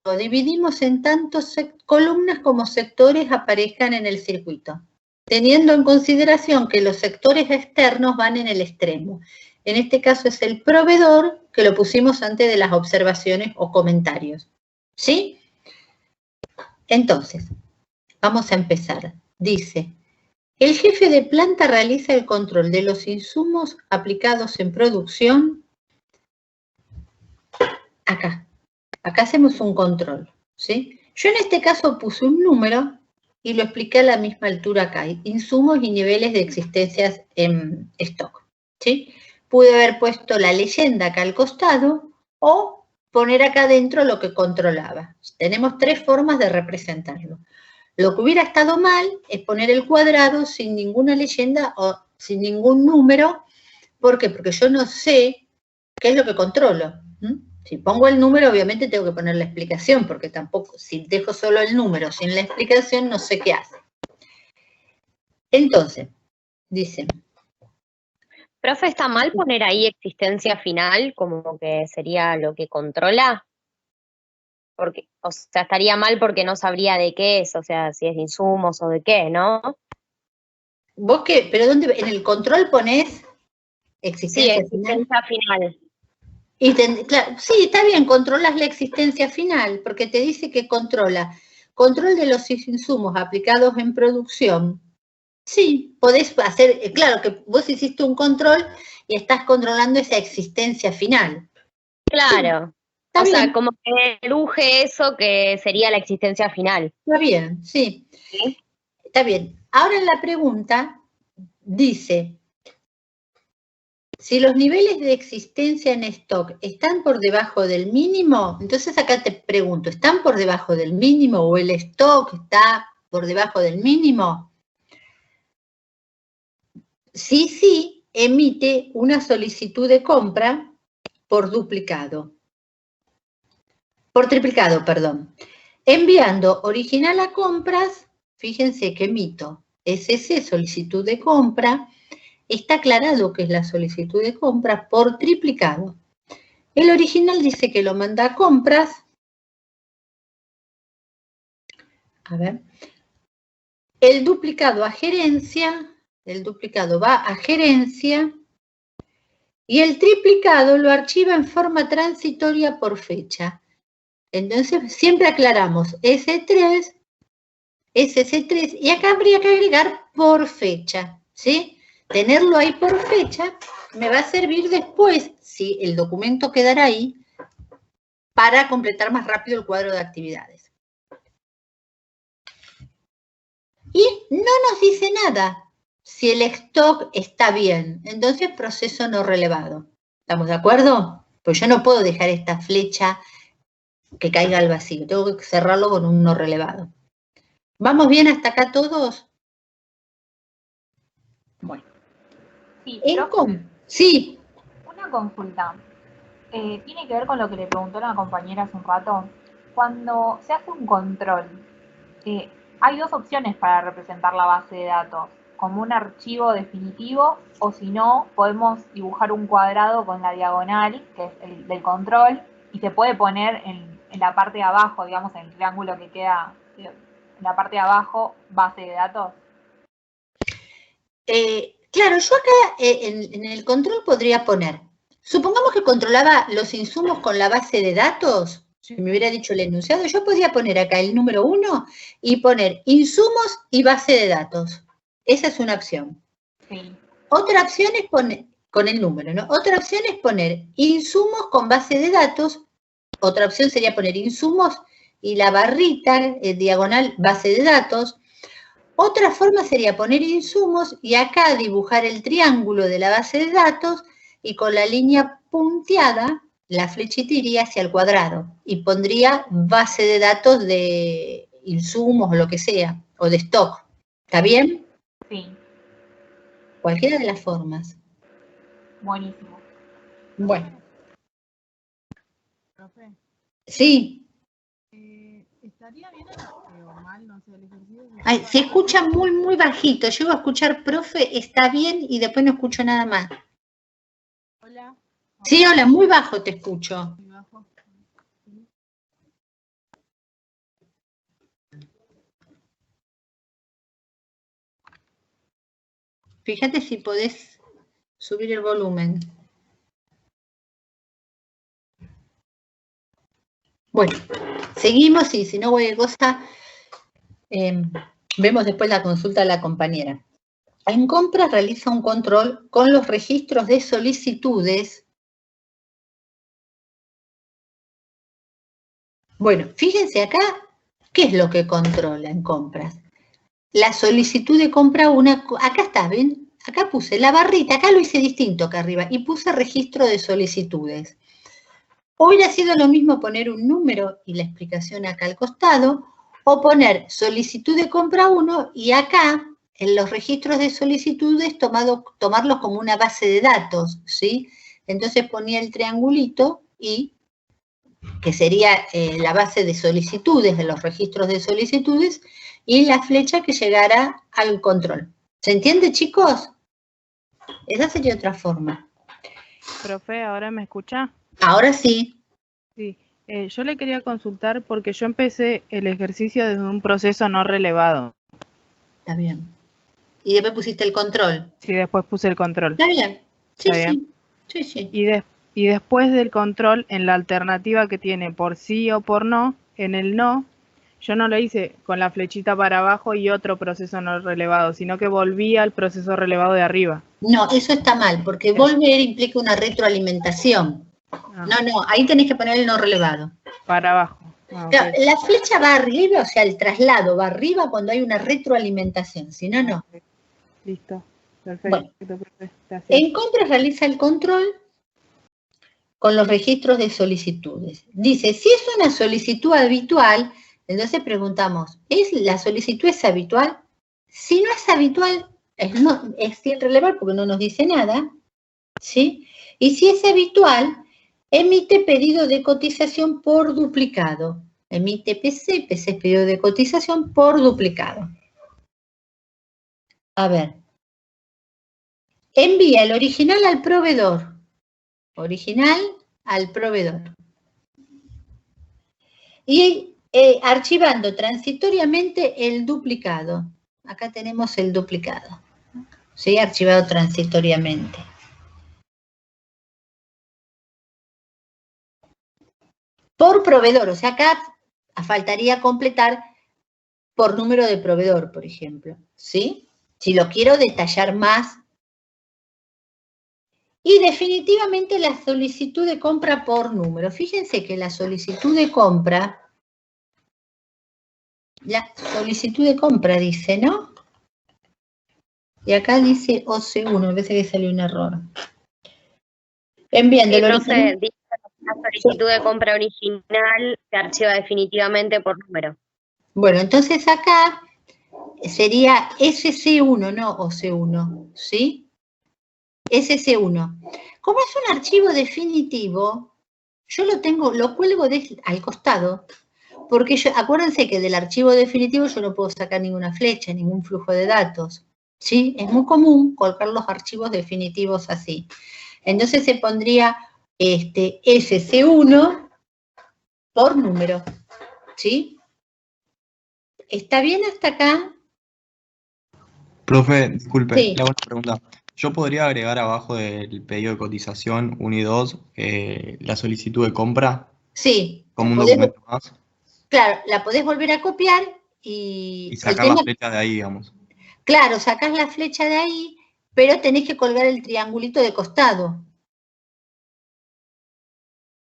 lo dividimos en tantas columnas como sectores aparezcan en el circuito, teniendo en consideración que los sectores externos van en el extremo. En este caso es el proveedor, que lo pusimos antes de las observaciones o comentarios. ¿Sí? Entonces, vamos a empezar. Dice, el jefe de planta realiza el control de los insumos aplicados en producción. Acá hacemos un control, ¿sí? Yo en este caso puse un número y lo expliqué a la misma altura acá, insumos y niveles de existencias en stock, ¿sí? Pude haber puesto la leyenda acá al costado o poner acá adentro lo que controlaba. Tenemos tres formas de representarlo. Lo que hubiera estado mal es poner el cuadrado sin ninguna leyenda o sin ningún número. ¿Por qué? Porque yo no sé qué es lo que controlo. Si pongo el número, obviamente tengo que poner la explicación, porque tampoco, si dejo solo el número sin la explicación, no sé qué hace. Entonces, dicen. Profe, ¿está mal poner ahí existencia final como que sería lo que controla? Porque, o sea, estaría mal porque no sabría de qué es, o sea, si es de insumos o de qué, ¿no? ¿Vos qué? ¿Pero dónde? ¿En el control ponés existencia sí, existencia final? Y claro, sí, está bien, controlas la existencia final, porque te dice que controla. Control de los insumos aplicados en producción. Sí, podés hacer, claro que vos hiciste un control y estás controlando esa existencia final. Claro. Sí, está bien. Sea, como que reduje eso que sería la existencia final. Está bien, sí. ¿Sí? Está bien. Ahora en la pregunta dice, si los niveles de existencia en stock están por debajo del mínimo, entonces acá te pregunto, ¿están por debajo del mínimo o el stock está por debajo del mínimo? Sí, emite una solicitud de compra por duplicado. Por triplicado, perdón. Enviando original a compras, fíjense que emito SC, solicitud de compra, está aclarado que es la solicitud de compra por triplicado. El original dice que lo manda a compras. A ver. El duplicado a gerencia, el duplicado va a gerencia y el triplicado lo archiva en forma transitoria por fecha. Entonces, siempre aclaramos S3, SC3 y acá habría que agregar por fecha, ¿sí? Tenerlo ahí por fecha me va a servir después, si el documento quedará ahí, para completar más rápido el cuadro de actividades. Y no nos dice nada si el stock está bien, entonces proceso no relevado. ¿Estamos de acuerdo? Pues yo no puedo dejar esta flecha que caiga al vacío, tengo que cerrarlo con un no relevado. ¿Vamos bien hasta acá todos? Bueno. Sí, sí. Una consulta. Tiene que ver con lo que le preguntó la compañera hace un rato. Cuando se hace un control, hay dos opciones para representar la base de datos, como un archivo definitivo o si no, podemos dibujar un cuadrado con la diagonal, que es el del control, y se puede poner en la parte de abajo, digamos, en el triángulo que queda en la parte de abajo, base de datos. Claro, yo acá en el control podría poner, supongamos que controlaba los insumos con la base de datos, si me hubiera dicho el enunciado, yo podría poner acá el número 1 y poner insumos y base de datos. Esa es una opción. Sí. Otra opción es poner, con el número, ¿no? Otra opción es poner insumos con base de datos. Otra opción sería poner insumos y la barrita diagonal base de datos. Otra forma sería poner insumos y acá dibujar el triángulo de la base de datos y con la línea punteada, la flechita iría hacia el cuadrado y pondría base de datos de insumos o lo que sea, o de stock. ¿Está bien? Sí. Cualquiera de las formas. Buenísimo. Bueno. Profe. Sí. ¿Estaría bien o mal, no sé, el ejercicio? Ay, se escucha muy, muy bajito. Llego a escuchar, profe, está bien y después no escucho nada más. Hola. Sí, hola, muy bajo te escucho. Muy bajo. Fíjate si podés subir el volumen. Bueno, seguimos y si no cualquier cosa, vemos después la consulta de la compañera. En compras realiza un control con los registros de solicitudes. Bueno, fíjense acá, ¿qué es lo que controla en compras? La solicitud de compra acá está, ¿ven? Acá puse la barrita, acá lo hice distinto acá arriba, y puse registro de solicitudes. Hubiera sido lo mismo poner un número y la explicación acá al costado, o poner solicitud de compra 1 y acá, en los registros de solicitudes, tomarlos como una base de datos, ¿sí? Entonces ponía el triangulito y, que sería la base de solicitudes, de los registros de solicitudes, y la flecha que llegara al control. ¿Se entiende, chicos? Esa sería otra forma. Profe, ¿ahora me escucha? Ahora sí. Sí. Yo le quería consultar porque yo empecé el ejercicio desde un proceso no relevado. Está bien. Y después pusiste el control. Sí, después puse el control. Está bien. Sí, ¿Está bien? Sí. Sí. Y después del control, en la alternativa que tiene por sí o por no, en el no, yo no lo hice con la flechita para abajo y otro proceso no relevado, sino que volví al proceso relevado de arriba. No, eso está mal, porque volver implica una retroalimentación. No, ahí tenés que poner el no relevado. Para abajo. Claro, la flecha va arriba, o sea, el traslado va arriba cuando hay una retroalimentación, si no, no. Listo, perfecto. Bueno, en compras realiza el control con los registros de solicitudes. Dice, si es una solicitud habitual, entonces preguntamos, ¿la solicitud es habitual? Si no es habitual, es sin relevar porque no nos dice nada, ¿sí? Y si es habitual, emite pedido de cotización por duplicado. Emite PC, PC es pedido de cotización por duplicado. A ver. Envía el original al proveedor. Original al proveedor. Y archivando transitoriamente el duplicado. Acá tenemos el duplicado. ¿Sí? Archivado transitoriamente. Por proveedor, o sea, acá faltaría completar por número de proveedor, por ejemplo, ¿sí? Si lo quiero detallar más. Y definitivamente la solicitud de compra por número. Fíjense que la solicitud de compra dice, ¿no? Y acá dice OC1, me parece que salió un error. Enviando el original. Dice la solicitud de compra original se archiva definitivamente por número. Bueno, entonces acá sería SC1, no OC1, ¿sí? SC1. Como es un archivo definitivo, yo lo cuelgo al costado, porque acuérdense que del archivo definitivo yo no puedo sacar ninguna flecha, ningún flujo de datos, ¿sí? Es muy común colocar los archivos definitivos así. Entonces se pondría SC1 por número, ¿sí? ¿Está bien hasta acá? Profe, disculpe, Sí. le hago una pregunta. ¿Yo podría agregar abajo del pedido de cotización 1 y 2 la solicitud de compra? Sí. Como un documento más. Claro, la podés volver a copiar y sacar la flecha de ahí, digamos. Claro, sacás la flecha de ahí, pero tenés que colgar el triangulito de costado.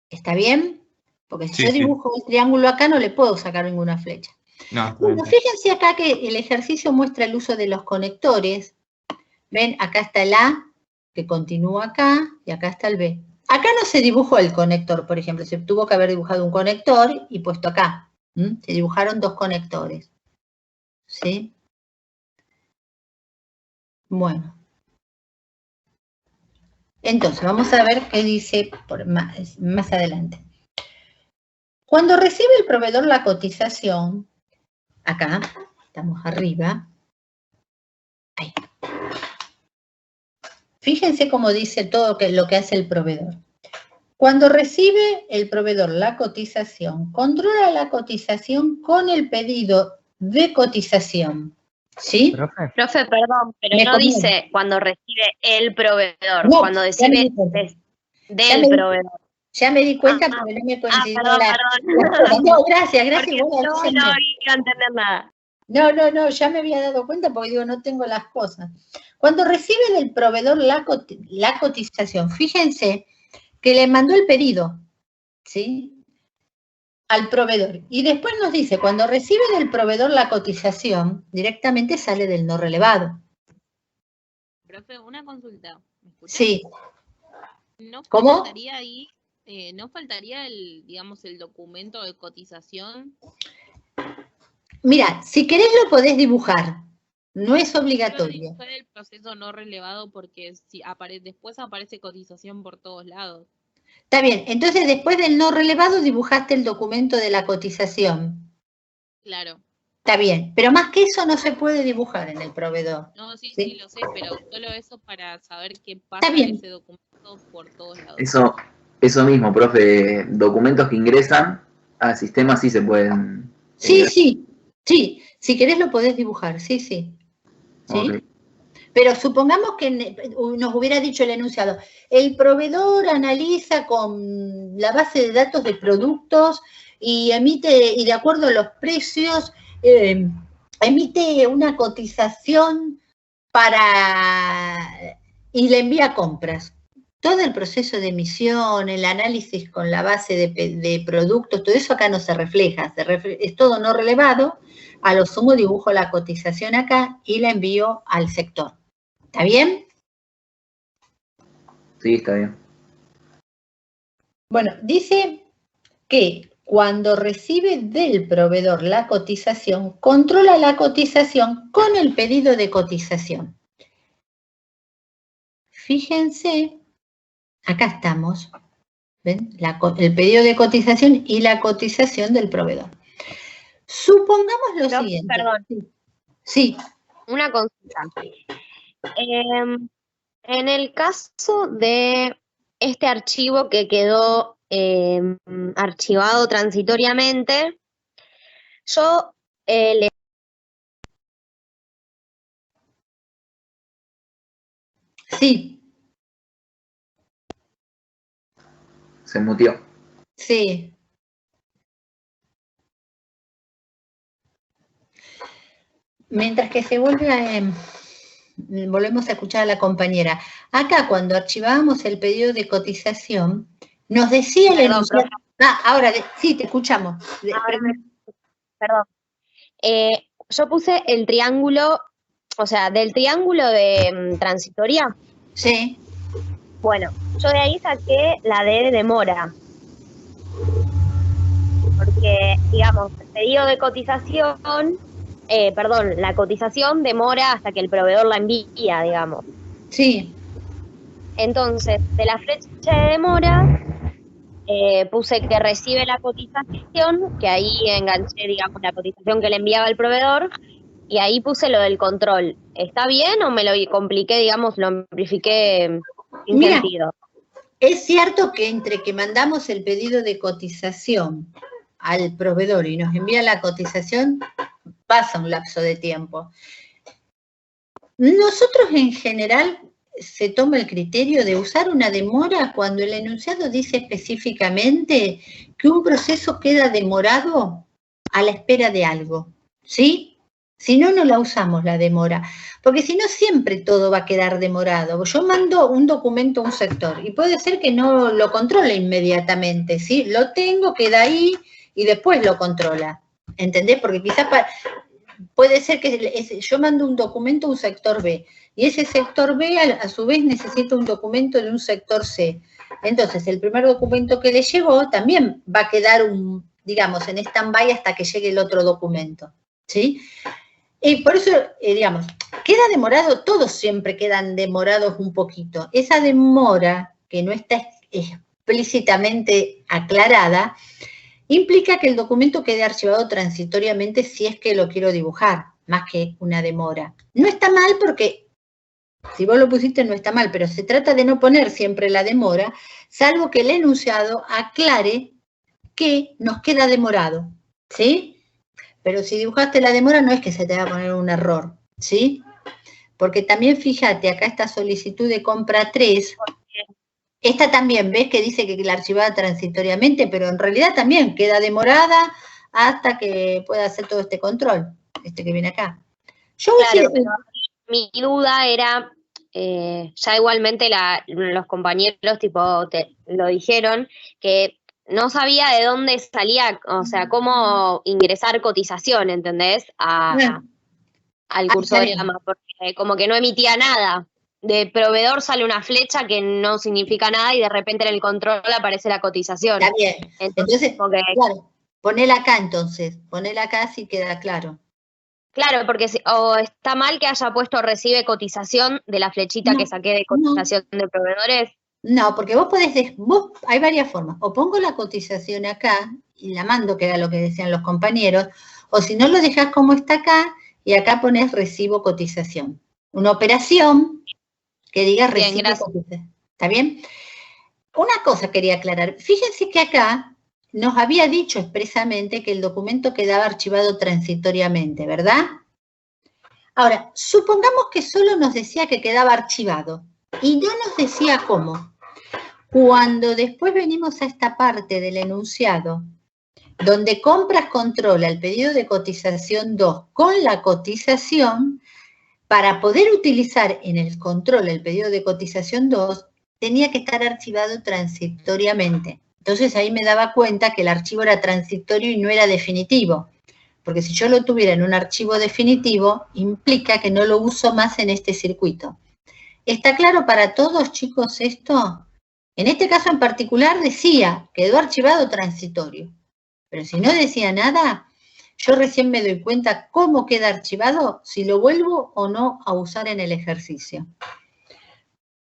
¿Está bien? Porque si yo dibujo el triángulo acá no le puedo sacar ninguna flecha. No, bueno, fíjense acá que el ejercicio muestra el uso de los conectores. ¿Ven? Acá está el A, que continúa acá, y acá está el B. Acá no se dibujó el conector, por ejemplo. Se tuvo que haber dibujado un conector y puesto acá. Se dibujaron dos conectores. ¿Sí? Bueno. Entonces, vamos a ver qué dice más adelante. Cuando recibe el proveedor la cotización, acá, estamos arriba, ahí. Fíjense cómo dice todo lo que hace el proveedor. Cuando recibe el proveedor la cotización, controla la cotización con el pedido de cotización. ¿Sí? Profe, perdón, pero Me no conviene. dice cuando recibe el proveedor, No, cuando ya me recibe di cuenta. Ya del me di- proveedor. Ya me di cuenta Ah, porque no me Ah, coincidió perdón, las cosas. perdón. No, gracias, Porque vos no avísenme. iba a entender nada. No, ya me había dado cuenta porque digo, no tengo las cosas. Cuando recibe del proveedor la cotización, fíjense que le mandó el pedido, ¿sí? Al proveedor. Y después nos dice, cuando recibe del proveedor la cotización, directamente sale del no relevado. Profe, una consulta. ¿Me escuchás? Sí. ¿No ¿Cómo? faltaría ahí, no faltaría digamos, el documento de cotización? Mira, si querés lo podés dibujar. No es Quiero obligatorio. dibujar el proceso no relevado porque si después aparece cotización por todos lados. Está bien, entonces después del no relevado dibujaste el documento de la cotización. Claro. Está bien, pero más que eso no se puede dibujar en el proveedor. No, sí, ¿Sí? lo sé, pero solo eso para saber qué pasa Está bien. ese documento por todos lados. Eso mismo, profe, documentos que ingresan al sistema sí se pueden... Sí, si querés lo podés dibujar, sí. ¿Sí? Okay. Pero supongamos que nos hubiera dicho el enunciado, el proveedor analiza con la base de datos de productos y emite, y de acuerdo a los precios, emite una cotización y le envía compras. Todo el proceso de emisión, el análisis con la base de productos, todo eso acá no se refleja, es todo no relevado. A lo sumo dibujo la cotización acá y la envío al sector. ¿Está bien? Sí, está bien. Bueno, dice que cuando recibe del proveedor la cotización, controla la cotización con el pedido de cotización. Fíjense, acá estamos, ¿ven? El pedido de cotización y la cotización del proveedor. Supongamos lo siguiente. Perdón. Sí. Una consulta. En el caso de este archivo que quedó archivado transitoriamente, yo le... Sí. Se muteó. Sí. Mientras que se vuelve volvemos a escuchar a la compañera. Acá, cuando archivábamos el pedido de cotización, nos decía el enunciado... ahora, sí, te escuchamos. Perdón. Yo puse el triángulo, o sea, del triángulo de transitoria. Sí. Bueno, yo de ahí saqué la D de demora. Porque, digamos, el pedido de cotización... la cotización demora hasta que el proveedor la envía, digamos. Sí. Entonces, de la flecha de demora, puse que recibe la cotización, que ahí enganché, digamos, la cotización que le enviaba el proveedor, y ahí puse lo del control. ¿Está bien o me lo compliqué, digamos, lo amplifiqué sin sentido? Es cierto que entre que mandamos el pedido de cotización al proveedor y nos envía la cotización, pasa un lapso de tiempo. Nosotros en general se toma el criterio de usar una demora cuando el enunciado dice específicamente que un proceso queda demorado a la espera de algo, ¿sí? Si no, no la usamos la demora, porque si no siempre todo va a quedar demorado. Yo mando un documento a un sector y puede ser que no lo controle inmediatamente, ¿sí? Lo tengo, queda ahí y después lo controla, ¿entendés? Porque quizás puede ser que yo mando un documento a un sector B y ese sector B a su vez necesita un documento de un sector C. Entonces, el primer documento que le llegó también va a quedar, digamos, en stand-by hasta que llegue el otro documento, ¿sí? Y por eso, digamos, queda demorado, todos siempre quedan demorados un poquito. Esa demora, que no está explícitamente aclarada, implica que el documento quede archivado transitoriamente si es que lo quiero dibujar, más que una demora. No está mal porque, si vos lo pusiste no está mal, pero se trata de no poner siempre la demora, salvo que el enunciado aclare que nos queda demorado, ¿sí? Pero si dibujaste la demora no es que se te va a poner un error, ¿sí? Porque también fíjate, acá esta solicitud de compra 3, esta también, ¿ves que dice que la archivada transitoriamente? Pero en realidad también queda demorada hasta que pueda hacer todo este control, este que viene acá. Yo claro, pero mi duda era, ya igualmente los compañeros tipo lo dijeron, que no sabía de dónde salía, o sea, cómo ingresar cotización, ¿entendés? Al curso de gama, porque como que no emitía nada. De proveedor sale una flecha que no significa nada y de repente en el control aparece la cotización. Está bien. Entonces porque, claro, ponela acá entonces, ponela acá así queda claro. Claro, porque o está mal que haya puesto recibe cotización de la flechita que saqué de cotización de proveedores. No, porque vos hay varias formas. O pongo la cotización acá y la mando, que era lo que decían los compañeros, o si no lo dejás como está acá y acá pones recibo cotización. Una operación que diga recibo cotización. ¿Está bien? Una cosa quería aclarar. Fíjense que acá nos había dicho expresamente que el documento quedaba archivado transitoriamente, ¿verdad? Ahora, supongamos que solo nos decía que quedaba archivado y no nos decía cómo. Cuando después venimos a esta parte del enunciado, donde compras controla el pedido de cotización 2 con la cotización, para poder utilizar en el control el pedido de cotización 2, tenía que estar archivado transitoriamente. Entonces ahí me daba cuenta que el archivo era transitorio y no era definitivo. Porque si yo lo tuviera en un archivo definitivo, implica que no lo uso más en este circuito. ¿Está claro para todos, chicos, esto? En este caso en particular decía, quedó archivado transitorio. Pero si no decía nada, yo recién me doy cuenta cómo queda archivado, si lo vuelvo o no a usar en el ejercicio.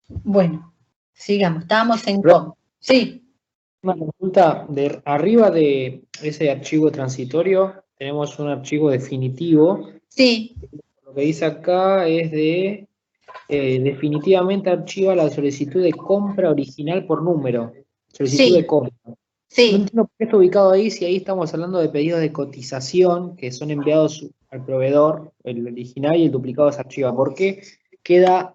Bueno, sigamos, estábamos en com. Sí. Una consulta, arriba de ese archivo transitorio tenemos un archivo definitivo. Sí. Lo que dice acá es de definitivamente archiva la solicitud de compra original por número. Solicitud de compra. Sí. No entiendo por qué está ubicado ahí, si ahí estamos hablando de pedidos de cotización que son enviados al proveedor, el original y el duplicado se archiva. ¿Por qué queda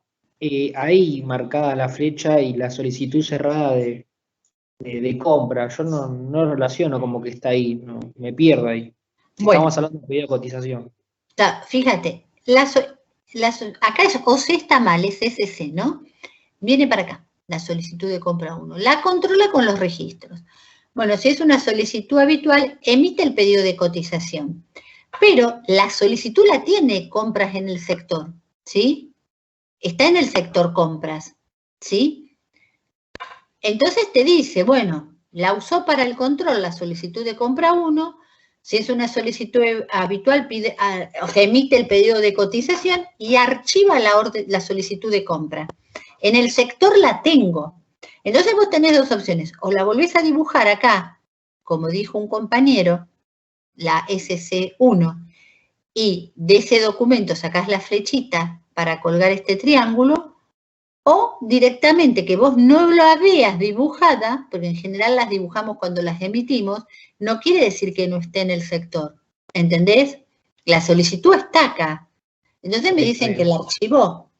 ahí marcada la flecha y la solicitud cerrada de compra? Yo no relaciono como que está ahí, no, me pierdo ahí. Estamos hablando de pedido de cotización. Fíjate, acá es OC está mal, es SC, ¿no? Viene para acá, la solicitud de compra 1. La controla con los registros. Bueno, si es una solicitud habitual, emite el pedido de cotización. Pero la solicitud la tiene compras en el sector, ¿sí? Está en el sector compras, ¿sí? Entonces te dice, bueno, la usó para el control la solicitud de compra 1, si es una solicitud habitual, emite el pedido de cotización y archiva la solicitud de compra. En el sector la tengo. Entonces vos tenés dos opciones. O la volvés a dibujar acá, como dijo un compañero, la SC1, y de ese documento sacás la flechita para colgar este triángulo, o directamente que vos no la veas dibujada, porque en general las dibujamos cuando las emitimos, no quiere decir que no esté en el sector. ¿Entendés? La solicitud está acá. Entonces me dicen que la archivó.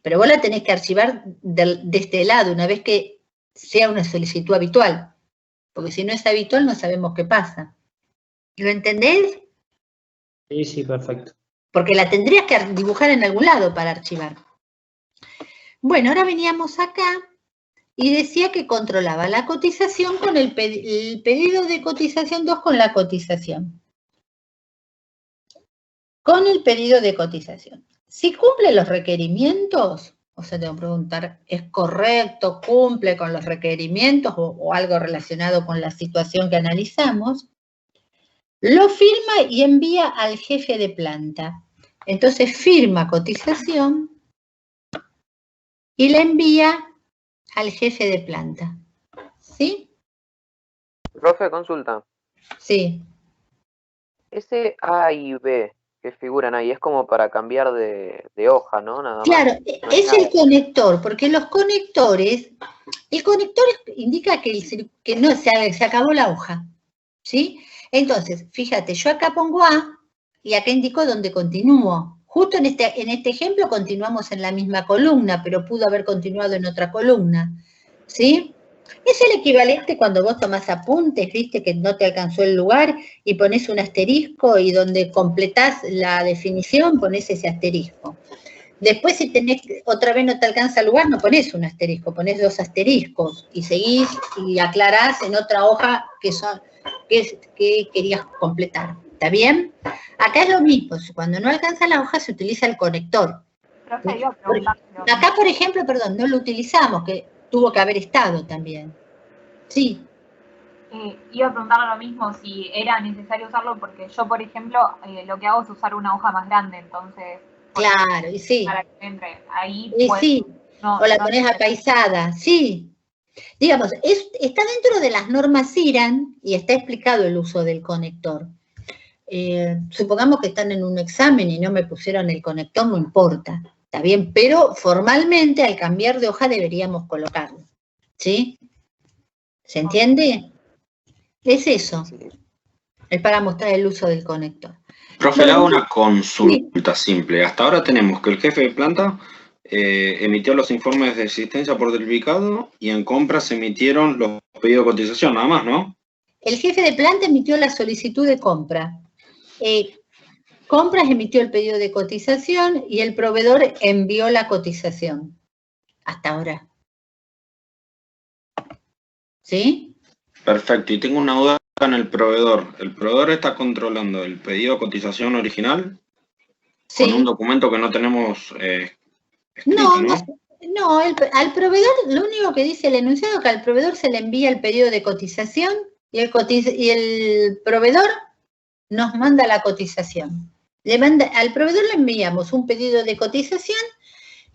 Pero vos la tenés que archivar de este lado, una vez que sea una solicitud habitual. Porque si no es habitual no sabemos qué pasa. ¿Lo entendés? Sí, perfecto. Porque la tendrías que dibujar en algún lado para archivar. Bueno, ahora veníamos acá y decía que controlaba la cotización con el pedido de cotización 2 con la cotización. Con el pedido de cotización. Si cumple los requerimientos, o sea, tengo que preguntar, ¿es correcto, cumple con los requerimientos o algo relacionado con la situación que analizamos? Lo firma y envía al jefe de planta. Entonces firma cotización y la envía al jefe de planta. ¿Sí? Profe, consulta. Sí. Ese A y B que figuran ahí es como para cambiar de hoja, ¿no? Nada más. Claro, es el conector, porque los conectores, el conector indica que no se acabó la hoja, ¿sí? Entonces, fíjate, yo acá pongo A y acá indico donde continúo. justo en este ejemplo continuamos en la misma columna, pero pudo haber continuado en otra columna, ¿sí? Es el equivalente cuando vos tomás apuntes, viste que no te alcanzó el lugar y pones un asterisco y donde completás la definición ponés ese asterisco. Después si tenés, otra vez no te alcanza el lugar, no ponés un asterisco, ponés 2 asteriscos y seguís y aclarás en otra hoja que querías completar. ¿Está bien? Acá es lo mismo, cuando no alcanza la hoja se utiliza el conector. Acá, por ejemplo, perdón, no lo utilizamos, que tuvo que haber estado también. Sí. Iba a preguntarle lo mismo, si era necesario usarlo, porque yo, por ejemplo, lo que hago es usar una hoja más grande, entonces... Claro, y sí. Para que entre ahí. Y pues, sí, no, o la ponés apaisada, sí. Digamos, está dentro de las normas IRAN y está explicado el uso del conector. Supongamos que están en un examen y no me pusieron el conector, no importa, está bien, pero formalmente al cambiar de hoja deberíamos colocarlo, ¿sí? ¿Se entiende? Es eso, es para mostrar el uso del conector. Profe, le hago una consulta simple. Hasta ahora tenemos que el jefe de planta emitió los informes de existencia por duplicado y en compras se emitieron los pedidos de cotización, nada más, ¿no? El jefe de planta emitió la solicitud de compra. Compras emitió el pedido de cotización y el proveedor envió la cotización. Hasta ahora. ¿Sí? Perfecto. Y tengo una duda en el proveedor. ¿El proveedor está controlando el pedido de cotización original? Sí. Con un documento que no tenemos escrito, ¿no? Al proveedor, lo único que dice el enunciado es que al proveedor se le envía el pedido de cotización y el proveedor nos manda la cotización. Al proveedor le enviamos un pedido de cotización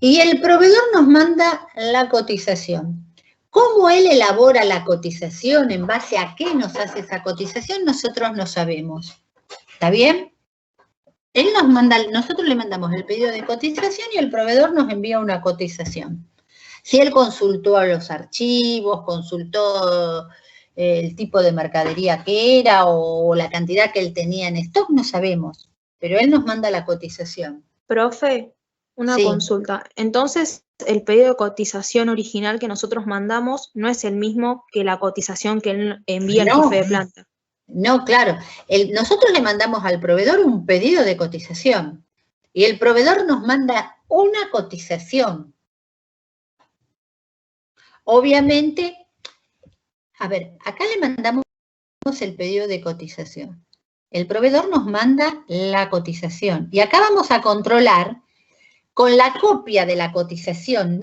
y el proveedor nos manda la cotización. ¿Cómo él elabora la cotización? ¿En base a qué nos hace esa cotización? Nosotros no sabemos. ¿Está bien? Nosotros le mandamos el pedido de cotización y el proveedor nos envía una cotización. Si él consultó los archivos, consultó el tipo de mercadería que era o la cantidad que él tenía en stock, no sabemos. Pero él nos manda la cotización. Profe, una consulta. Entonces, el pedido de cotización original que nosotros mandamos no es el mismo que la cotización que él envía al jefe de planta. No, claro. Nosotros le mandamos al proveedor un pedido de cotización y el proveedor nos manda una cotización. Obviamente, a ver, acá le mandamos el pedido de cotización. El proveedor nos manda la cotización y acá vamos a controlar con la copia de la cotización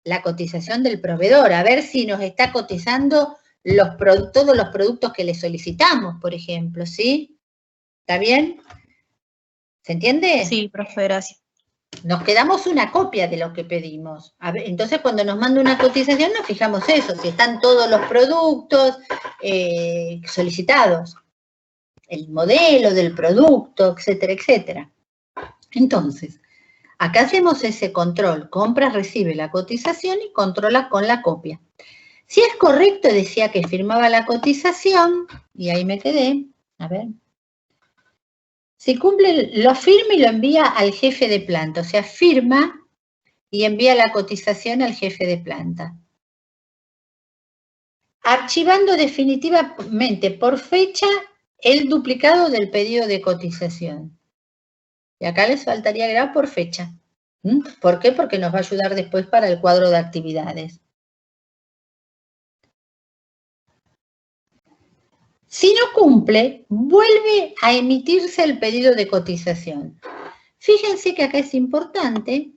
la cotización del proveedor, a ver si nos está cotizando todos los productos que le solicitamos, por ejemplo, ¿sí? ¿Está bien? ¿Se entiende? Sí, profe, gracias. Nos quedamos una copia de lo que pedimos. A ver, entonces, cuando nos manda una cotización, nos fijamos eso, si están todos los productos solicitados, el modelo del producto, etcétera, etcétera. Entonces, acá hacemos ese control. Compra, recibe la cotización y controla con la copia. Si es correcto, decía que firmaba la cotización, y ahí me quedé, a ver. Si cumple, lo firma y lo envía al jefe de planta, o sea, firma y envía la cotización al jefe de planta. Archivando definitivamente por fecha el duplicado del pedido de cotización. Y acá les faltaría agregar por fecha. ¿Por qué? Porque nos va a ayudar después para el cuadro de actividades. Si no cumple, vuelve a emitirse el pedido de cotización. Fíjense que acá es importante,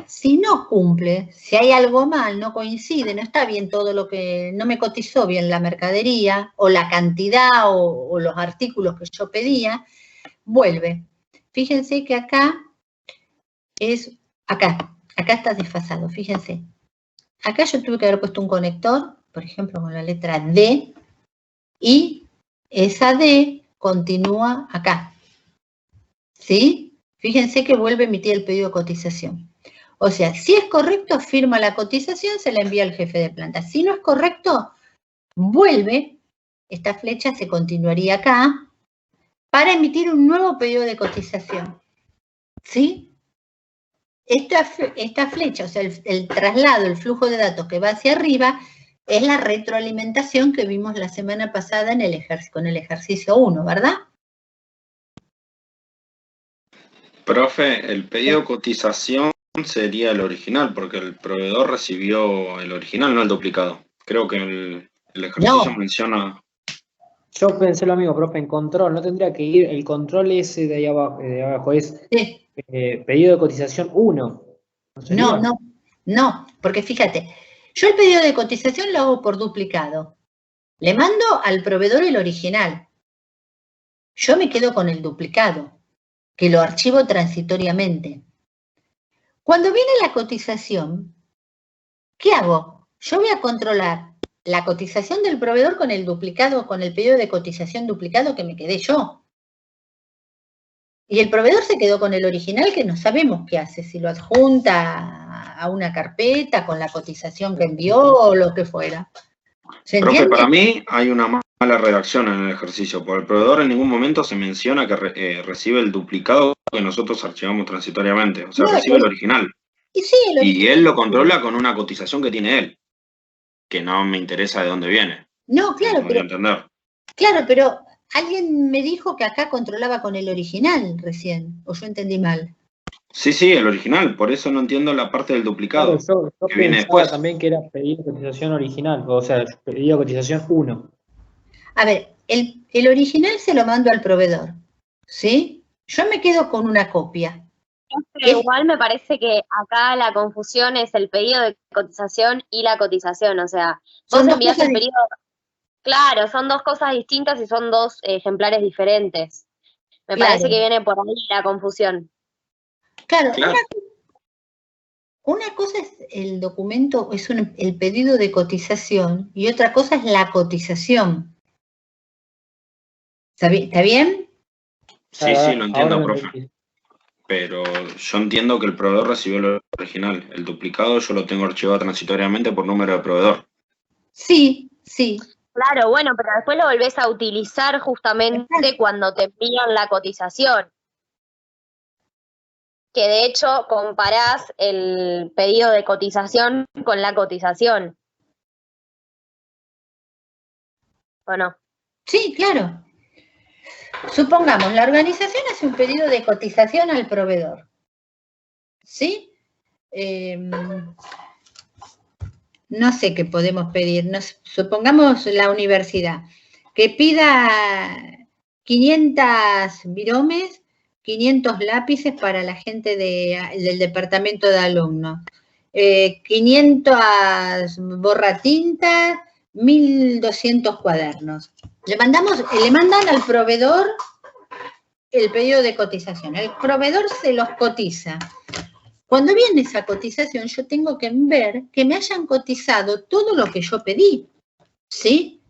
si no cumple, si hay algo mal, no coincide, no está bien todo lo que, no me cotizó bien la mercadería, o la cantidad, o los artículos que yo pedía, vuelve. Fíjense que acá está desfasado, fíjense. Acá yo tuve que haber puesto un conector, por ejemplo, con la letra D, y esa D continúa acá. ¿Sí? Fíjense que vuelve a emitir el pedido de cotización. O sea, si es correcto, firma la cotización, se la envía al jefe de planta. Si no es correcto, vuelve, esta flecha se continuaría acá, para emitir un nuevo pedido de cotización. ¿Sí? Esta flecha, o sea, el traslado, el flujo de datos que va hacia arriba, es la retroalimentación que vimos la semana pasada con el ejercicio 1, ¿verdad? Profe, el pedido de cotización sería el original, porque el proveedor recibió el original, no el duplicado. Creo que el ejercicio menciona... Yo pensé lo mismo, profe, en control, no tendría que ir, el control ese de ahí abajo es pedido de cotización 1. No, porque fíjate, yo el pedido de cotización lo hago por duplicado. Le mando al proveedor el original. Yo me quedo con el duplicado, que lo archivo transitoriamente. Cuando viene la cotización, ¿qué hago? Yo voy a controlar la cotización del proveedor con el duplicado, con el pedido de cotización duplicado que me quedé yo. Y el proveedor se quedó con el original que no sabemos qué hace, si lo adjunta a una carpeta con la cotización que envió o lo que fuera. ¿Se entiende? Profe, para mí hay una mala redacción en el ejercicio. Por el proveedor en ningún momento se menciona que recibe el duplicado que nosotros archivamos transitoriamente. O sea, recibe el original. Y él lo controla con una cotización que tiene él. Que no me interesa de dónde viene. No, claro, pero entender. Claro, pero alguien me dijo que acá controlaba con el original recién, o yo entendí mal. Sí, el original, por eso no entiendo la parte del duplicado. Claro, yo que viene pensaba después. también que era pedido de cotización original, o sea, pedido de cotización 1. A ver, el original se lo mando al proveedor, ¿sí? Yo me quedo con una copia. Pero igual me parece que acá la confusión es el pedido de cotización y la cotización, o sea, vos envías el pedido... Claro, son dos cosas distintas y son dos ejemplares diferentes. Me parece que viene por ahí la confusión. Claro. Una cosa es el documento, es el pedido de cotización y otra cosa es la cotización. ¿Está bien? Sí, lo entiendo, profe. Pero yo entiendo que el proveedor recibió el original. El duplicado yo lo tengo archivado transitoriamente por número de proveedor. Sí. Claro, bueno, pero después lo volvés a utilizar justamente cuando te envían la cotización. Que de hecho comparás el pedido de cotización con la cotización. ¿O no? Sí, claro. Supongamos, la organización hace un pedido de cotización al proveedor. ¿Sí? No sé qué podemos pedir. Supongamos la universidad, que pida 500 viromes, 500 lápices para la gente del departamento de alumnos, 500 borratintas, 1200 cuadernos. Le mandan al proveedor el pedido de cotización. El proveedor se los cotiza. Cuando viene esa cotización, yo tengo que ver que me hayan cotizado todo lo que yo pedí, ¿sí?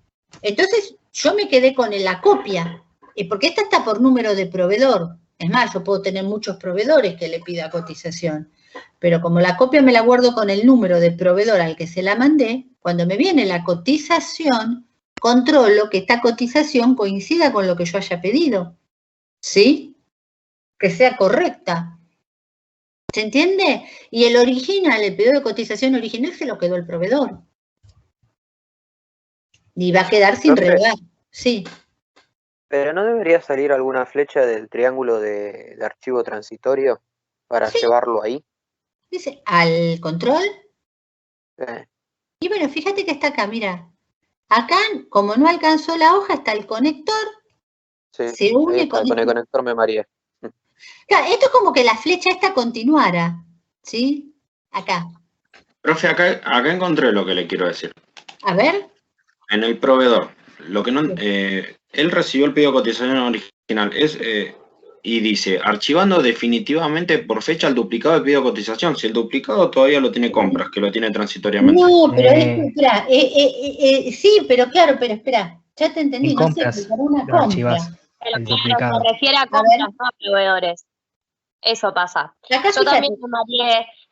Entonces, yo me quedé con la copia, porque esta está por número de proveedor. Es más, yo puedo tener muchos proveedores que le pida cotización, pero como la copia me la guardo con el número de proveedor al que se la mandé, cuando me viene la cotización, controlo que esta cotización coincida con lo que yo haya pedido, ¿sí? Que sea correcta. ¿Se entiende? Y el original, el pedido de cotización original se lo quedó el proveedor. Y va a quedar sin relevar. Sí. Pero ¿no debería salir alguna flecha del triángulo de archivo transitorio para llevarlo ahí? Dice, ¿al control? Y bueno, fíjate que está acá, mira. Acá, como no alcanzó la hoja, está el conector. Sí, se une con el conector me mareé. Claro, esto es como que la flecha esta continuara, ¿sí? Acá. Profe, acá encontré lo que le quiero decir. A ver. En el proveedor, lo que no, él recibió el pedido de cotización original y dice, archivando definitivamente por fecha el duplicado del pedido de cotización. Si el duplicado todavía lo tiene compras, que lo tiene transitoriamente. No, pero espera, sí, pero claro, pero espera, ya te entendí, no sé, para una compra. El duplicado. Se refiere a compras, no a proveedores. Eso pasa. Yo también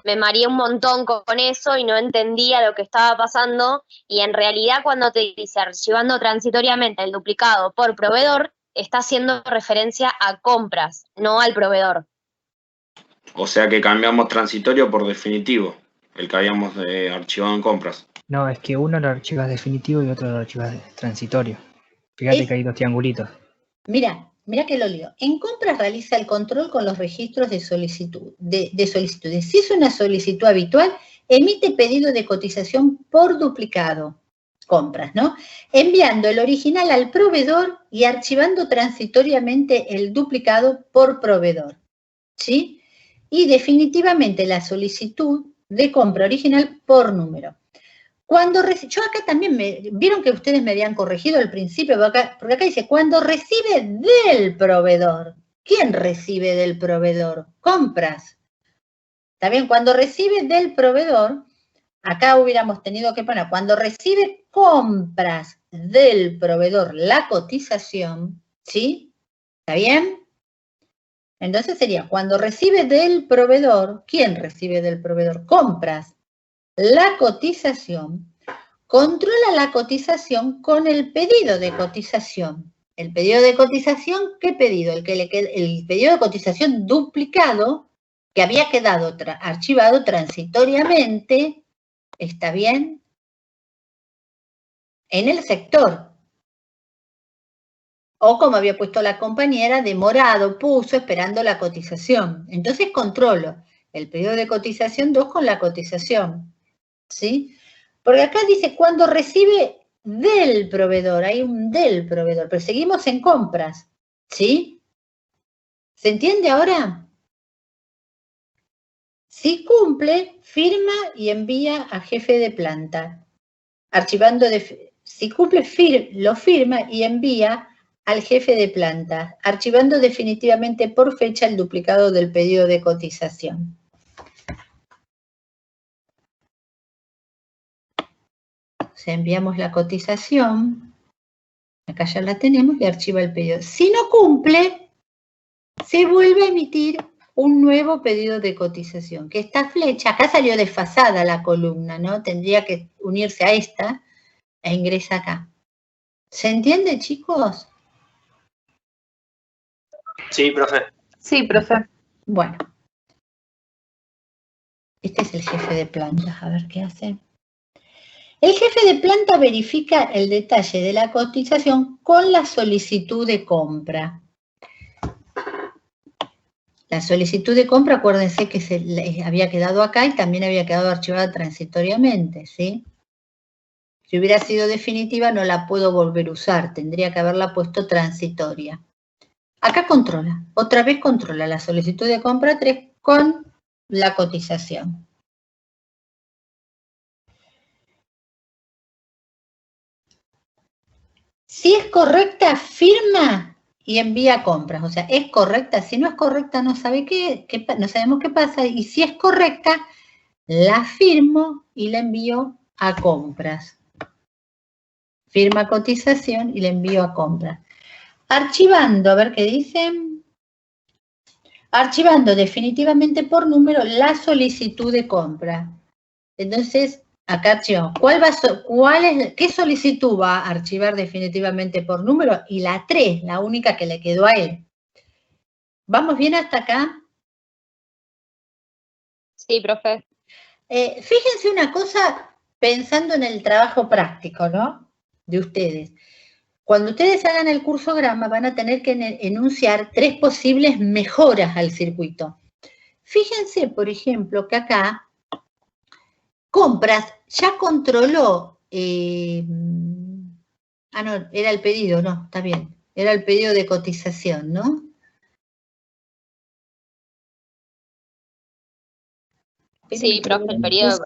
me mareé un montón con eso y no entendía lo que estaba pasando, y en realidad cuando te dice archivando transitoriamente el duplicado por proveedor, está haciendo referencia a compras, no al proveedor. O sea que cambiamos transitorio por definitivo, el que habíamos archivado en compras. No, es que uno lo archivas definitivo y otro lo archivas transitorio. Fíjate que hay 2 triangulitos. Mira que lo leo. En compras realiza el control con los registros de solicitud. De solicitudes. Si es una solicitud habitual, emite pedido de cotización por duplicado. Compras, ¿no? Enviando el original al proveedor y archivando transitoriamente el duplicado por proveedor. ¿Sí? Y definitivamente la solicitud de compra original por número. Yo acá también, vieron que ustedes me habían corregido al principio, porque acá dice, cuando recibe del proveedor. ¿Quién recibe del proveedor? Compras. ¿Está bien? Cuando recibe del proveedor, acá hubiéramos tenido que poner, cuando recibe compras del proveedor la cotización, ¿sí? ¿Está bien? Entonces sería, cuando recibe del proveedor, ¿quién recibe del proveedor? Compras. La cotización, controla la cotización con el pedido de cotización. El pedido de cotización, ¿qué pedido? El pedido de cotización duplicado que había quedado archivado transitoriamente, ¿está bien? En el sector. O como había puesto la compañera, demorado, puso esperando la cotización. Entonces controlo el pedido de cotización 2 con la cotización. ¿Sí? Porque acá dice cuando recibe del proveedor, hay un del proveedor, pero seguimos en compras, ¿sí? ¿Se entiende ahora? Si cumple, firma y envía a jefe de planta. Si cumple, lo firma y envía al jefe de planta, archivando definitivamente por fecha el duplicado del pedido de cotización. O sea, enviamos la cotización, acá ya la tenemos y archiva el pedido. Si no cumple, se vuelve a emitir un nuevo pedido de cotización, que esta flecha, acá salió desfasada la columna, ¿no? Tendría que unirse a esta e ingresa acá. ¿Se entiende, chicos? Sí, profe. Sí, profe. Bueno. Este es el jefe de planta, a ver qué hace. El jefe de planta verifica el detalle de la cotización con la solicitud de compra. La solicitud de compra, acuérdense que había quedado acá y también había quedado archivada transitoriamente, ¿sí? Si hubiera sido definitiva no la puedo volver a usar, tendría que haberla puesto transitoria. Acá controla, otra vez controla la solicitud de compra 3 con la cotización. Si es correcta, firma y envía compras. O sea, es correcta. Si no es correcta, no sabemos qué pasa. Y si es correcta, la firmo y la envío a compras. Firma cotización y la envío a compras. Archivando, a ver qué dicen. Archivando definitivamente por número la solicitud de compra. Entonces, acá archivamos. ¿Qué solicitud va a archivar definitivamente por número? Y la 3, la única que le quedó a él. ¿Vamos bien hasta acá? Sí, profe. Fíjense una cosa, pensando en el trabajo práctico, ¿no? De ustedes. Cuando ustedes hagan el cursograma van a tener que enunciar 3 posibles mejoras al circuito. Fíjense, por ejemplo, que acá compras ya controló, no, era el pedido, no, está bien, era el pedido de cotización, ¿no? Sí, profe, el pedido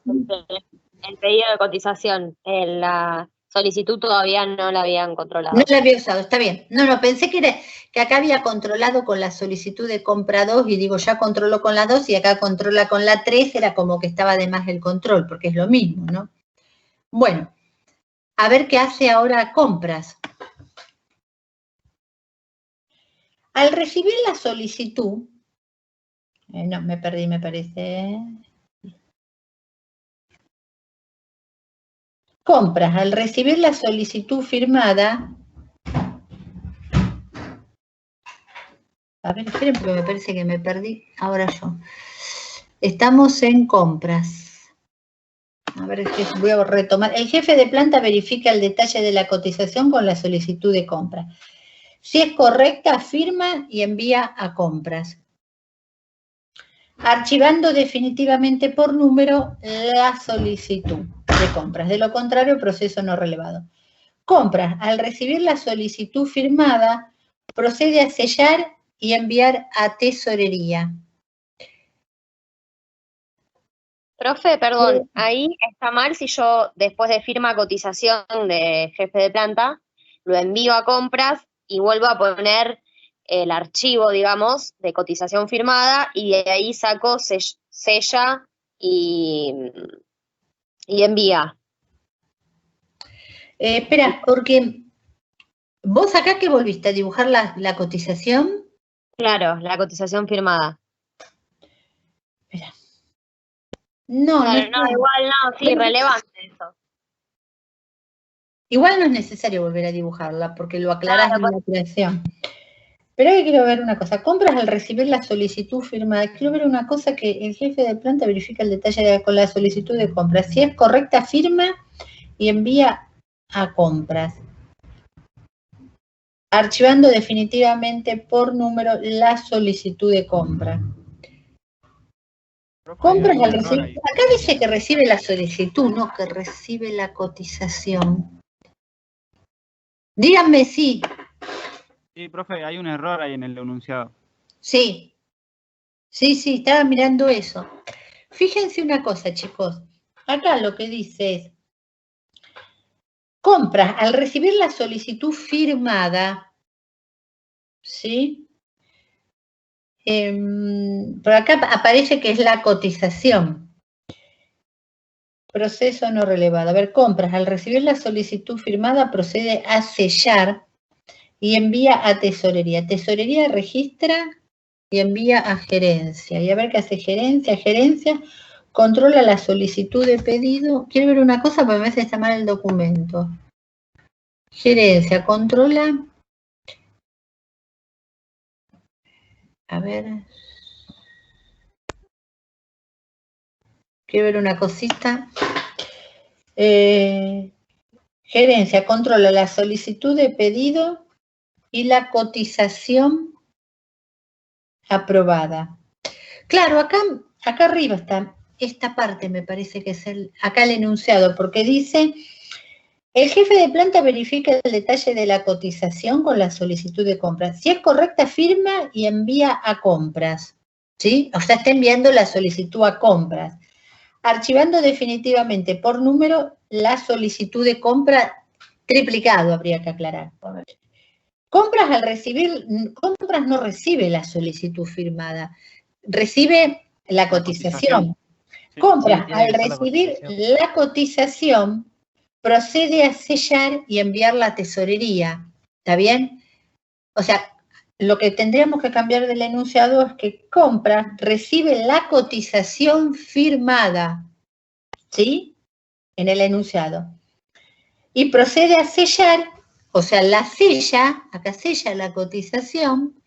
de cotización, la solicitud todavía no la habían controlado. No la había usado, está bien. No, pensé que acá había controlado con la solicitud de compra 2 y digo, ya controló con la 2 y acá controla con la 3, era como que estaba de más el control, porque es lo mismo, ¿no? Bueno, a ver qué hace ahora compras. Al recibir la solicitud, no, me perdí, me parece. Compras, al recibir la solicitud firmada, A ver, esperen porque me parece que me perdí. Ahora yo. Estamos en compras. A ver, voy a retomar. El jefe de planta verifica el detalle de la cotización con la solicitud de compra. Si es correcta, firma y envía a compras. Archivando definitivamente por número la solicitud de compras. De lo contrario, proceso no relevado. Compras. Al recibir la solicitud firmada, procede a sellar y enviar a tesorería. Profe, perdón, ahí está mal si yo después de firma cotización de jefe de planta, lo envío a compras y vuelvo a poner el archivo, digamos, de cotización firmada y de ahí saco, sella y envía. Espera, porque vos acá que volviste a dibujar la cotización. Claro, la cotización firmada. Espera. No, claro, no, igual no, sí, relevante eso. Igual no es necesario volver a dibujarla porque lo aclarás en la creación. Pero ahora quiero ver una cosa. Compras al recibir la solicitud firmada. Quiero ver una cosa que el jefe de planta verifica el detalle con la solicitud de compra. Si es correcta, firma y envía a compras. Archivando definitivamente por número la solicitud de compra. Compras al recibir. Acá dice que recibe la solicitud, no que recibe la cotización. Díganme si. Sí, profe, hay un error ahí en el enunciado. Sí. Sí, estaba mirando eso. Fíjense una cosa, chicos. Acá lo que dice es, compras al recibir la solicitud firmada, ¿sí? Por acá aparece que es la cotización. Proceso no relevado. A ver, compras al recibir la solicitud firmada procede a sellar y envía a tesorería. Tesorería registra y envía a gerencia. Y a ver qué hace gerencia. Gerencia controla la solicitud de pedido. Quiero ver una cosa porque me parece que está mal el documento. Gerencia controla. A ver. Quiero ver una cosita. Gerencia controla la solicitud de pedido y la cotización aprobada. Claro, acá arriba está esta parte, me parece que es acá el enunciado, porque dice, el jefe de planta verifica el detalle de la cotización con la solicitud de compra. Si es correcta, firma y envía a compras, ¿sí? O sea, está enviando la solicitud a compras. Archivando definitivamente por número la solicitud de compra triplicado, habría que aclarar. Compras al recibir, compras no recibe la solicitud firmada, recibe la cotización. Sí, compras al recibir la cotización, procede a sellar y enviar la tesorería. ¿Está bien? O sea, lo que tendríamos que cambiar del enunciado es que compras recibe la cotización firmada, ¿sí? En el enunciado. Y procede a sellar, o sea, la sella, acá sella la cotización,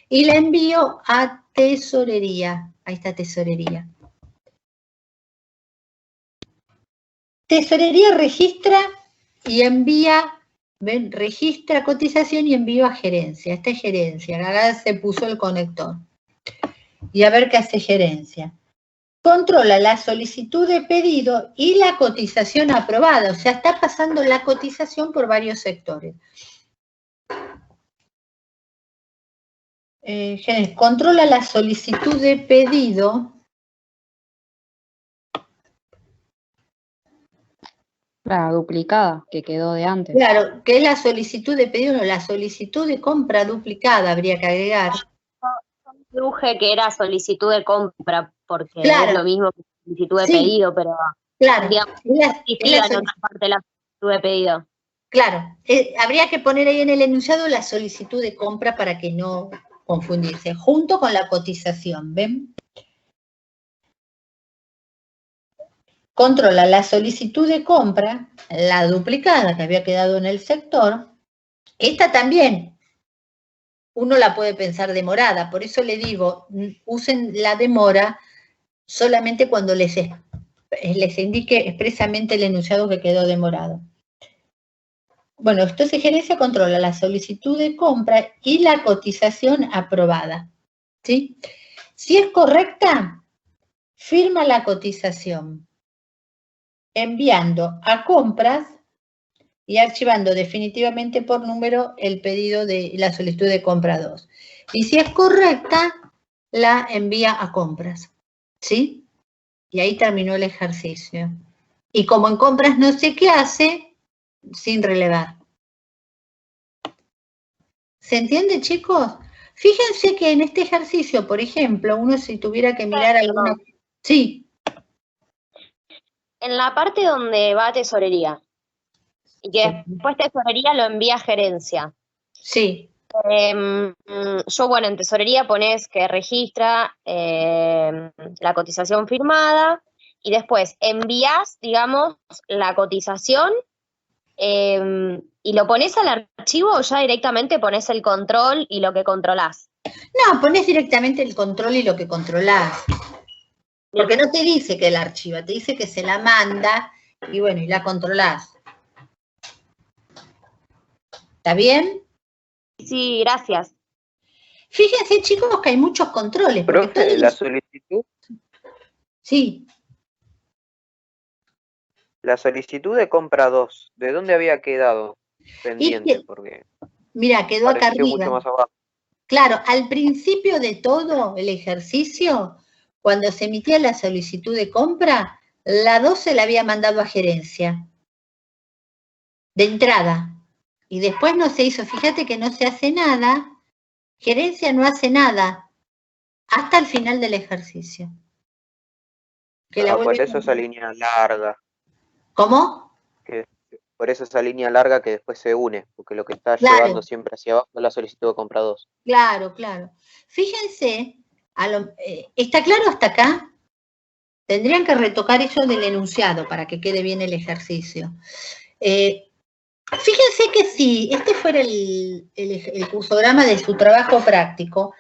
y la envío a tesorería. Ahí está tesorería. Tesorería registra y envía, ven, registra cotización y envío a gerencia. Esta es gerencia, acá se puso el conector. Y a ver qué hace gerencia. Controla la solicitud de pedido y la cotización aprobada. O sea, está pasando la cotización por varios sectores. Controla la solicitud de pedido. La duplicada que quedó de antes. Claro, que es la solicitud de pedido, no, la solicitud de compra duplicada habría que agregar. Yo deduje que era solicitud de compra, porque claro, es lo mismo que solicitud de pedido, pero claro, digamos, existía en otra parte la solicitud de pedido. Claro, habría que poner ahí en el enunciado la solicitud de compra para que no confundirse, junto con la cotización, ¿ven? Controla la solicitud de compra, la duplicada que había quedado en el sector. Esta también uno la puede pensar demorada. Por eso le digo, usen la demora solamente cuando les indique expresamente el enunciado que quedó demorado. Bueno, entonces gerencia controla la solicitud de compra y la cotización aprobada, ¿sí? Si es correcta, firma la cotización, enviando a compras y archivando definitivamente por número el pedido de la solicitud de compra 2. Y si es correcta, la envía a compras, ¿sí? Y ahí terminó el ejercicio. Y como en compras no sé qué hace, sin relevar. ¿Se entiende, chicos? Fíjense que en este ejercicio, por ejemplo, uno si tuviera que mirar alguna... Sí. En la parte donde va a tesorería, y que después tesorería lo envía a gerencia. Sí. Yo, bueno, en tesorería pones que registra la cotización firmada y después envías, digamos, la cotización y lo pones al archivo o ya directamente pones el control y lo que controlás. No, pones directamente el control y lo que controlás. Porque no te dice que la archiva, te dice que se la manda y bueno, y la controlás. ¿Está bien? Sí, gracias. Fíjense, chicos, que hay muchos controles. Profe, la solicitud. Sí. La solicitud de compra 2, ¿de dónde había quedado pendiente? Porque mira, quedó acá arriba. Mucho más abajo. Claro, al principio de todo el ejercicio, cuando se emitía la solicitud de compra, la 2 se la había mandado a gerencia. De entrada. Y después no se hizo. Fíjate que no se hace nada. Gerencia no hace nada. Hasta el final del ejercicio. Por eso esa línea larga. ¿Cómo? Por eso esa línea larga que después se une, porque lo que está llevando siempre hacia abajo es la solicitud de compra 2. Claro, claro. Fíjense, ¿está claro hasta acá? Tendrían que retocar eso del enunciado para que quede bien el ejercicio. Fíjense que si este fuera el cursograma de su trabajo práctico,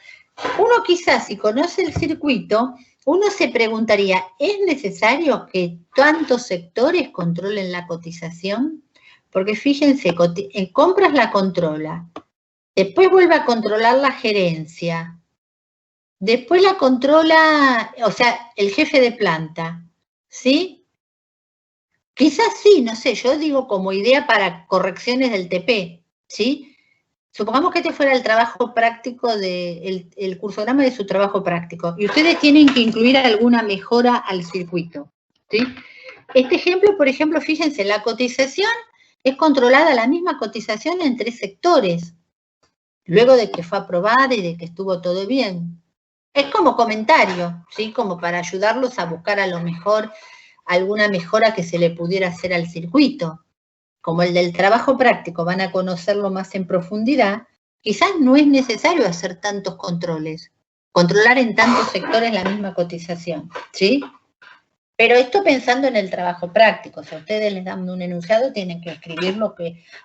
uno quizás si conoce el circuito, uno se preguntaría, ¿es necesario que tantos sectores controlen la cotización? Porque fíjense, en compras la controla, después vuelve a controlar la gerencia, después la controla, o sea, el jefe de planta, ¿sí? Quizás sí, no sé, yo digo como idea para correcciones del TP, ¿sí? Supongamos que este fuera el trabajo práctico, el cursograma de su trabajo práctico, y ustedes tienen que incluir alguna mejora al circuito, ¿sí? Este ejemplo, por ejemplo, fíjense, la cotización es controlada, la misma cotización en 3 sectores, luego de que fue aprobada y de que estuvo todo bien. Es como comentario, ¿sí? Como para ayudarlos a buscar a lo mejor alguna mejora que se le pudiera hacer al circuito. Como el del trabajo práctico van a conocerlo más en profundidad, quizás no es necesario hacer tantos controles, controlar en tantos sectores la misma cotización, ¿sí? Pero esto pensando en el trabajo práctico, si a ustedes les dan un enunciado, tienen que escribir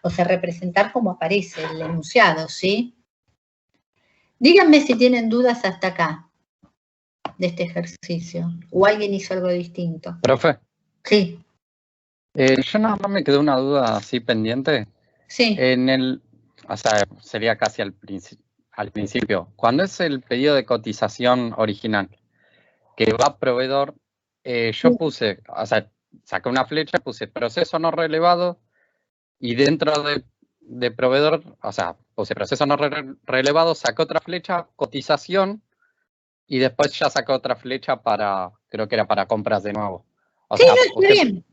o sea, representar como aparece el enunciado, ¿sí? Díganme si tienen dudas hasta acá de este ejercicio, o alguien hizo algo distinto. Profe. Sí. Yo nada más me quedó una duda así pendiente. Sí. O sea, sería casi al principio. Cuando es el pedido de cotización original que va a proveedor, yo puse, o sea, saqué una flecha, puse proceso no relevado y dentro de proveedor, o sea, puse proceso no relevado, saqué otra flecha, cotización y después ya saqué otra flecha para, creo que era para compras de nuevo. O sí, sea, no, está bien.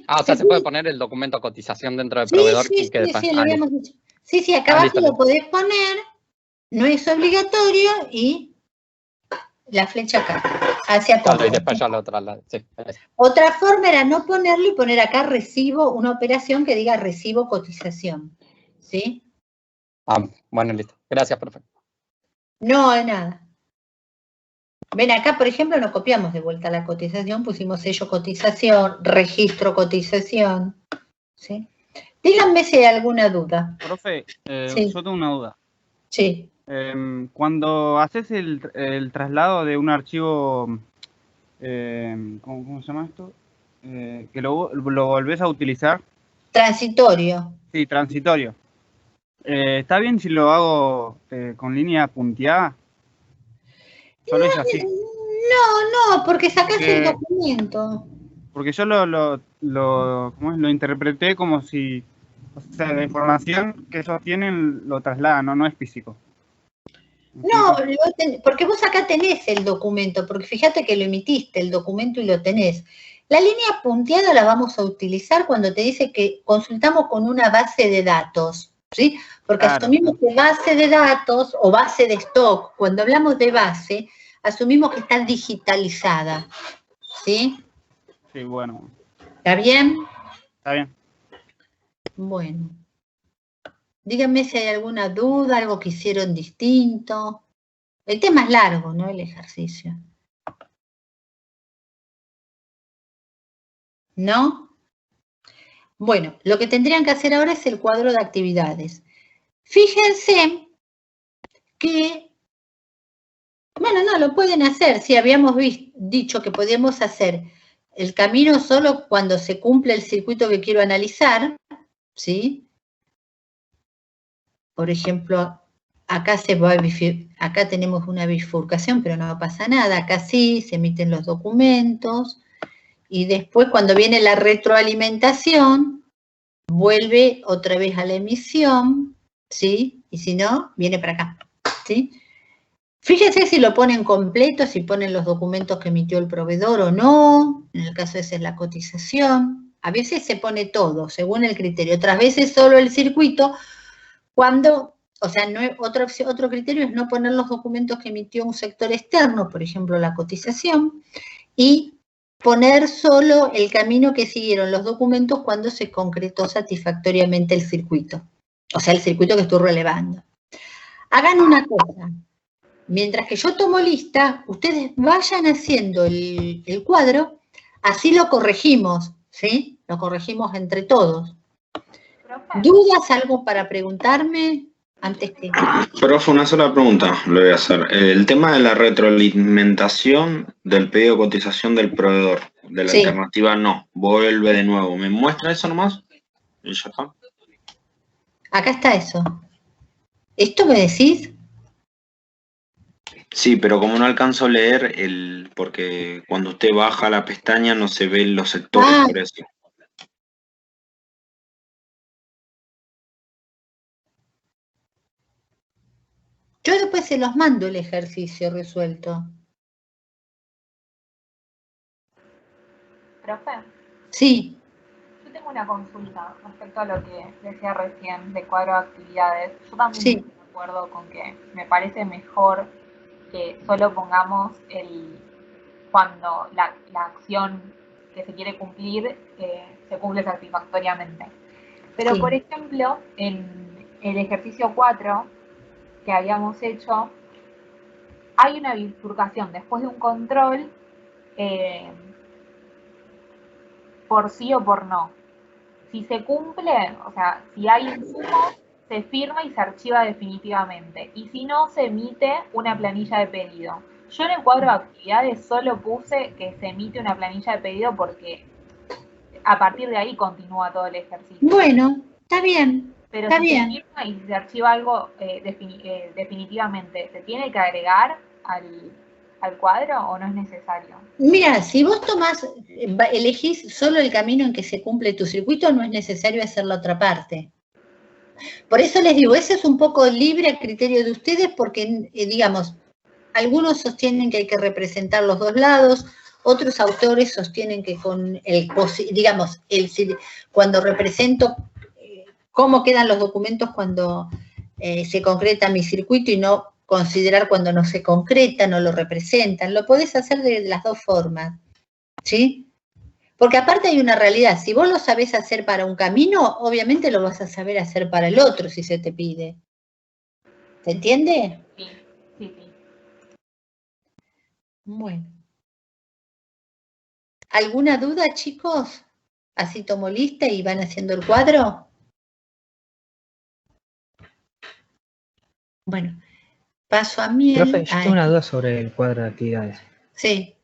O sea, se puede poner el documento cotización dentro del proveedor y que después... Sí, lo habíamos dicho. Sí, acá abajo lo podés poner, no es obligatorio y la flecha acá, hacia todo. Y después ya lo traslado. Sí. Otra forma era no ponerlo y poner acá recibo, una operación que diga recibo cotización, ¿sí? Bueno, listo. Gracias, profe. No, de nada. Ven acá, por ejemplo, nos copiamos de vuelta la cotización, pusimos sello cotización, registro cotización, ¿sí? Díganme si hay alguna duda. Profe, sí. yo tengo una duda. Sí. Cuando haces el traslado de un archivo, ¿cómo se llama esto? Que lo volvés a utilizar. Transitorio. Sí, transitorio. ¿Está bien si lo hago con línea punteada? Solo es así. No, porque sacás el documento. Porque yo ¿cómo es? Lo interpreté como si, o sea, la información que ellos tienen lo trasladan, no es físico. No, porque vos acá tenés el documento, porque fíjate que lo emitiste, el documento, y lo tenés. La línea punteada la vamos a utilizar cuando te dice que consultamos con una base de datos, ¿sí? Porque asumimos que base de datos o base de stock, cuando hablamos de base, asumimos que está digitalizada, ¿sí? Sí, bueno. ¿Está bien? Está bien. Bueno. Díganme si hay alguna duda, algo que hicieron distinto. El tema es largo, ¿no? El ejercicio. ¿No? Bueno, lo que tendrían que hacer ahora es el cuadro de actividades. Fíjense que, bueno, no, lo pueden hacer. Si habíamos dicho que podíamos hacer el camino solo cuando se cumple el circuito que quiero analizar, ¿sí? Por ejemplo, acá acá tenemos una bifurcación, pero no pasa nada. Acá sí, se emiten los documentos. Y después, cuando viene la retroalimentación, vuelve otra vez a la emisión, ¿sí? Y si no, viene para acá, ¿sí? Fíjense si lo ponen completo, si ponen los documentos que emitió el proveedor o no. En el caso ese es la cotización. A veces se pone todo, según el criterio. Otras veces solo el circuito, cuando, o sea, no, otro criterio es no poner los documentos que emitió un sector externo, por ejemplo, la cotización, y poner solo el camino que siguieron los documentos cuando se concretó satisfactoriamente el circuito. O sea, el circuito que estoy relevando. Hagan una cosa. Mientras que yo tomo lista, ustedes vayan haciendo el cuadro, así lo corregimos, ¿sí? Lo corregimos entre todos. ¿Dudas, algo para preguntarme antes que...? Profe, una sola pregunta le voy a hacer. El tema de la retroalimentación del pedido de cotización del proveedor, de la alternativa no, vuelve de nuevo. ¿Me muestra eso nomás? Y ya está. Acá está eso. ¿Esto me decís? Sí, pero como no alcanzo a leer, porque cuando usted baja la pestaña no se ven los sectores, por eso. Yo después se los mando el ejercicio resuelto. ¿Profe? Sí. Yo tengo una consulta respecto a lo que decía recién de cuadro de actividades. Yo también estoy de acuerdo con que me parece mejor que solo pongamos cuando la acción que se quiere cumplir se cumple satisfactoriamente. Pero, por ejemplo, en el ejercicio 4 que habíamos hecho, hay una bifurcación después de un control por sí o por no. Si se cumple, o sea, si hay insumos, se firma y se archiva definitivamente. Y si no, se emite una planilla de pedido. Yo en el cuadro de actividades solo puse que se emite una planilla de pedido porque a partir de ahí continúa todo el ejercicio. Bueno, está bien. Pero está si bien. se firma y se archiva algo definitivamente, ¿se tiene que agregar al cuadro o no es necesario? Mira, si vos elegís solo el camino en que se cumple tu circuito, no es necesario hacer la otra parte. Por eso les digo, ese es un poco libre a criterio de ustedes porque, digamos, algunos sostienen que hay que representar los dos lados, otros autores sostienen que con cuando represento cómo quedan los documentos cuando se concreta mi circuito y no considerar cuando no se concreta, no lo representan. Lo podés hacer de las dos formas, ¿sí? Porque aparte hay una realidad, si vos lo sabés hacer para un camino, obviamente lo vas a saber hacer para el otro si se te pide. ¿Se entiende? Sí. Bueno. ¿Alguna duda, chicos? Así tomo lista y van haciendo el cuadro. Bueno, paso a Miel. Profe, yo tengo una duda sobre el cuadro de actividades. Sí.